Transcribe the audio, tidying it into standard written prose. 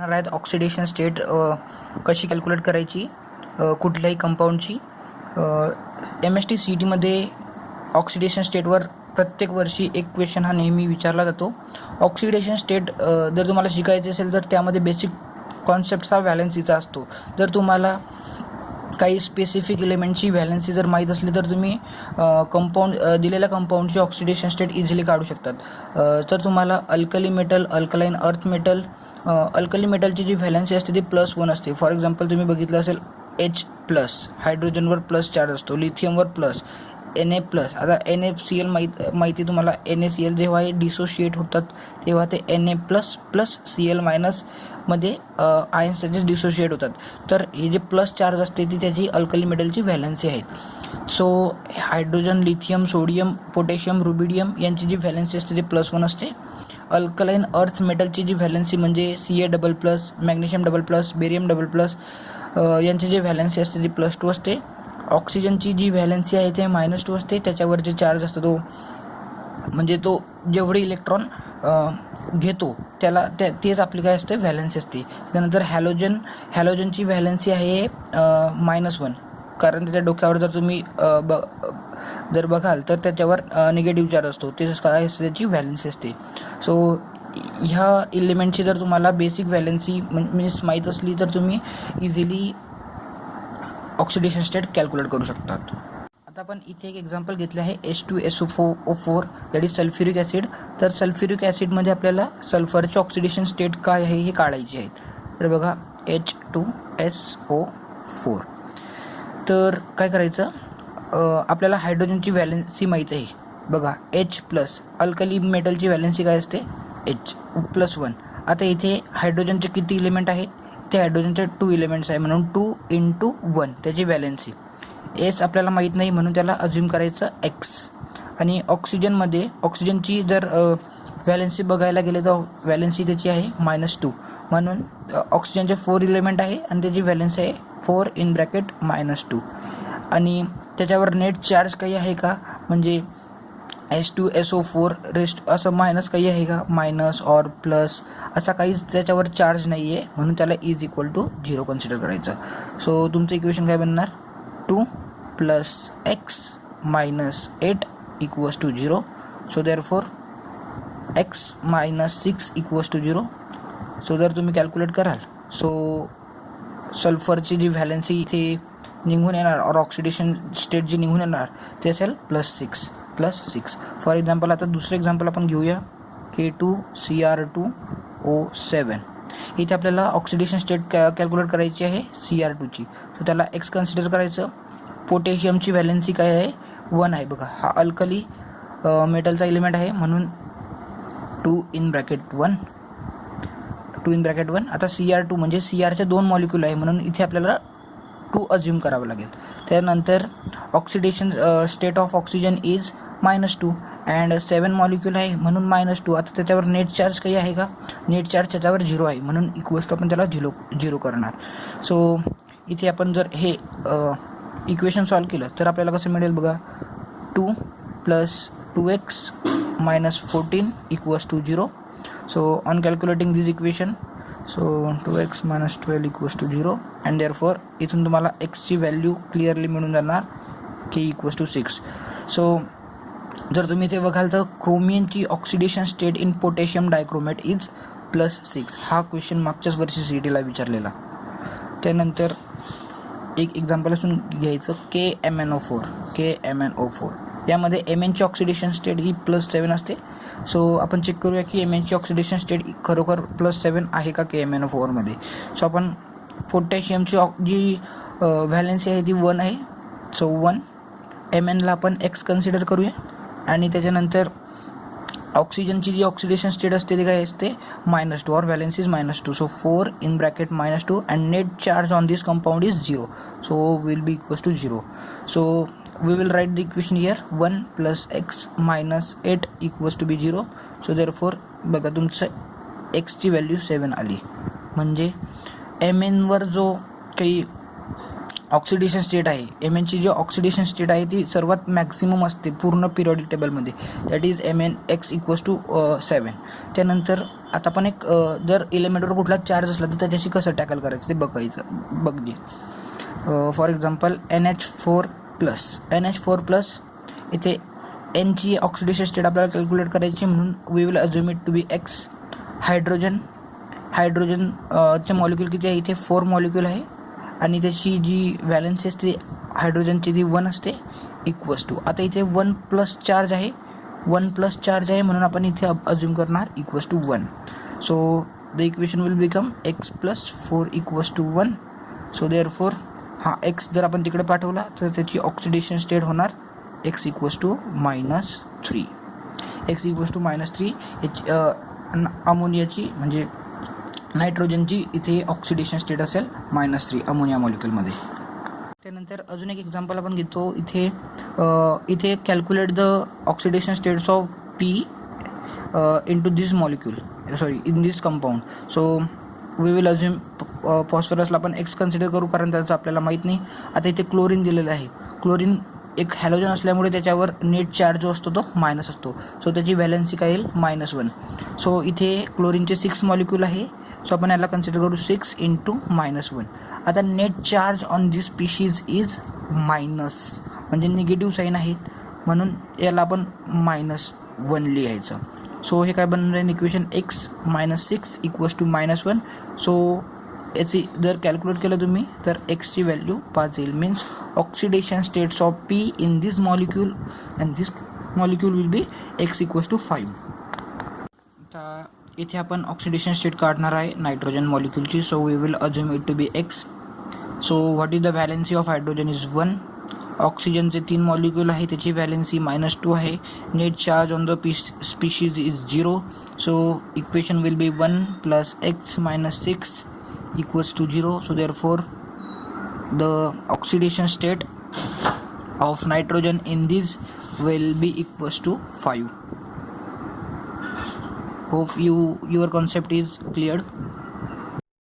आहेत oxidation state कशी calculate करायची कुठल्याही कंपाऊंडची. MST-CET ऑक्सिडेशन स्टेटवर प्रत्येक वर्षी एक क्वेश्चन हा नेहमी विचारला जातो. ऑक्सिडेशन स्टेट जर तुम्हाला शिकायचे असेल तर त्यामध्ये बेसिक कॉन्सेप्ट हा व्हॅलेन्सीचा असतो. जर तुम्हाला काही स्पेसिफिक एलिमेंटची व्हॅलेन्सी जर माहीत असली तर तुम्ही कंपाऊंड दिलेल्या कंपाऊंडची ऑक्सिडेशन स्टेट इझिली काढू शकतात. तर तुम्हाला alkali metal, alkaline earth metal, alkali मेटलची जी व्हॅलेन्सी असते ती +1 असते. फॉर एक्झाम्पल तुम्ही बघितलं असेल H+, हायड्रोजनवर प्लस चार्ज असतो, लिथियमवर प्लस, Na+. आता NaCl माहिती तुम्हाला. NaCl जेव्हा हे डिसोशिएट होतात तेव्हा ते Na++Cl- मध्ये आयन्स त्याचे डिसोशिएट होतात. तर हे जे प्लस चार्ज असते ती त्याची अल्कली मेटलची व्हॅलेन्सी आहे. So hydrogen, lithium, sodium, potassium, rubidium यांची जी व्हॅलेन्सी असते ती +1 असते. अल्कलाईन अर्थ मेटलची जी व्हॅलेन्सी म्हणजे Ca++, मॅग्नेशियम ++, बेरियम ++, यांची जी व्हॅलेन्सी असते ती +2 असते. ऑक्सिजनची जी व्हॅलेन्सी आहे ते -2 असते. त्याच्यावर जे चार्ज असतो तो म्हणजे तो जेवढे इलेक्ट्रॉन घेतो त्याला तेच आपली काय असते व्हॅलेन्सी असते. त्यानंतर हॅलोजनची व्हॅलेन्सी आहे -1, कारण त्याच्या डोक्यावर जर तुम्ही जर बघाल तर त्याच्यावर निगेटिव्ह चार्ज असतो. ते काय असते त्याची व्हॅलेन्सी असते. सो ह्या एलिमेंटची जर तुम्हाला बेसिक व्हॅलेन्सी मीन्स माहीत असली तर तुम्ही इझिली ऑक्सिडेशन स्टेट कॅल्क्युलेट करू शकतात. आता आपण इथे एक एक्झाम्पल घेतलं आहे H2SO4 that is sulphuric acid. तर सल्फ्युरिक ॲसिडमध्ये आपल्याला सल्फरचे ऑक्सिडेशन स्टेट काय आहे हे काढायचे आहेत. तर बघा H2SO4. तर काय करायचं, आपल्याला हायड्रोजनची व्हॅलेन्सी माहीत आहे. बघा H+, अल्कली मेटलची व्हॅलेन्सी काय असते H+1. आता इथे हायड्रोजनचे किती इलिमेंट आहेत, इथे हायड्रोजनचे 2 इलिमेंट्स आहे म्हणून 2 × 1 त्याची व्हॅलेन्सी. S आपल्याला माहीत नाही म्हणून त्याला अज्युम करायचं X. आणि ऑक्सिजनची जर व्हॅलेन्सी बघायला गेले तर व्हॅलेन्सी त्याची आहे -2 म्हणून ऑक्सिजनचे 4 इलिमेंट आहे आणि त्याची व्हॅलेन्सी आहे 4 × -2. आणि त्याच्यावर नेट चार्ज काही आहे का, म्हणजे H2SO4 रेस्ट असं मायनस काही आहे का, मायनस और प्लस असा काहीच त्याच्यावर चार्ज नाही आहे म्हणून त्याला =0 कन्सिडर करायचं. सो तुमचं इक्वेशन काय बनणार, 2 + x - 8 = 0. So therefore x - 6 = 0. So जर तुम्ही कॅल्क्युलेट कराल सो सल्फरची जी व्हॅलेन्सी इथे निघून येणार और ऑक्सिडेशन स्टेट जी निघून येणार ते असेल +6. फॉर एक्झाम्पल आता दुसरं एक्झाम्पल आपण घेऊया K2Cr2O7. इथे आपल्याला ऑक्सिडेशन स्टेट कॅल्क्युलेट करायची आहे Cr2ची. सो त्याला x कन्सिडर करायचं. पोटॅशियमची व्हॅलेन्सी काय आहे 1 आहे. बघा हा अल्कली मेटलचा एलिमेंट आहे म्हणून 2 × 1. आता Cr2 म्हणजे Crचे 2 मॉलिक्यूल आहे म्हणून इथे आपल्याला 2 अज्युम करावं लागेल. त्यानंतर oxidation state of oxygen is -2 and 7 molecule आहे म्हणून -2. आता त्याच्यावर नेट चार्ज काही आहे का, नेट चार्ज त्याच्यावर 0 आहे म्हणून आपण त्याला 0 करणार. सो इथे आपण जर हे इक्वेशन सॉल्व केलं तर आपल्याला कसं मिळेल बघा, 2 + 2x - 14 = 0. So on calculating this equation, so 2x - 12 = 0 and therefore इथून तुम्हाला एक्सची व्हॅल्यू क्लिअरली मिळून जाणार K = 6. सो जर तुम्ही इथे बघाल तर क्रोमियनची oxidation state in potassium dichromate is +6. हा क्वेश्चन मागच्याच वर्षी CETला विचारलेला. त्यानंतर एक एक्झाम्पल असून घ्यायचं KMnO4. यामध्ये Mnची ऑक्सिडेशन स्टेट ही +7 असते. सो आपण चेक करूया की Mnची ऑक्सिडेशन स्टेट खरोखर +7 आहे का KMnO4मध्ये. सो आपण पोटॅशियमची जी व्हॅलेन्सी आहे ती 1 आहे. सो 1 Mnला आपण x कन्सिडर करूया. आणि त्याच्यानंतर ऑक्सिजनची जी ऑक्सिडेशन स्टेट असते ती काय असते -2 और valency is -2. So 4 × -2 and net charge on this compound is 0. So will be = 0. So we will write the equation here 1 + x - 8 = 0. So therefore बघा तुमचं एक्सची व्हॅल्यू 7 आली. म्हणजे Mnवर जो काही ऑक्सिडेशन स्टेट आहे, एमएनची जी ऑक्सिडेशन स्टेट आहे ती सर्वात मॅक्सिमम असते पूर्ण पिरियडिक टेबलमध्ये, दॅट इज MnX = 7. त्यानंतर आता आपण एक जर एलिमेंटवर कुठला चार्ज असला तर त्याच्याशी कसं टॅकल करायचं ते बघजे. For example NH4+. इथे एनची ऑक्सिडेशन स्टेट आपल्याला कॅल्क्युलेट करायची, म्हणून we will assume it to be X. हायड्रोजनचे मॉलिक्यूल किती आहे, इथे 4 मॉलिक्यूल आहे आणि त्याची जी व्हॅलेन्सी असते हायड्रोजनची ती 1 असते, = आता इथे 1+ चार्ज आहे, म्हणून आपण इथे अज्युम करणार =1. So the equation will become X + 4 = 1. So therefore X जर आपण तिकडे पाठवला तर त्याची ऑक्सिडेशन स्टेट होणार X = -3. X = -3. अमोनियाची म्हणजे नायट्रोजनची इथे ऑक्सिडेशन स्टेट असेल -3 अमोनिया मॉलिक्यूलमध्ये. त्यानंतर अजून एक एक्झाम्पल आपण घेतो. इथे calculate the oxidation states of P in this compound. So we will assume फॉस्फरसला आपण X कन्सिडर करू, कारण त्याचं आपल्याला माहीत नाही. आता इथे क्लोरीन दिलेलं आहे. क्लोरीन एक हॅलोजन असल्यामुळे त्याच्यावर नेट चार्ज जो असतो तो मायनस असतो, सो त्याची व्हॅलेन्सी काय येईल -1. सो इथे क्लोरीनचे 6 मॉलिक्यूल आहे, सो आपण याला कन्सिडर करू 6 × -1. आता net charge on this species is minus, म्हणजे निगेटिव्ह साईन आहेत, म्हणून याला आपण -1 लिहायचं. सो हे काय बनणार आहे इक्वेशन X - 6 = -1. सो याची जर कॅल्क्युलेट केलं तुम्ही तर Xची व्हॅल्यू 5 येईल. Means oxidation states of P in this molecule and this molecule will be X = 5. आता इथे आपण ऑक्सिडेशन स्टेट काढणार आहे नायट्रोजन मॉलिक्यूलची. So we will assume it to be X. So what is the valency of hydrogen is 1. ऑक्सिजनचे 3 molecule आहे, त्याची valency -2 आहे. Net charge on the species is 0. So equation will be 1 + X - 6 = 0. So therefore the oxidation state of nitrogen in this will be equals to 5. Hope your concept is cleared.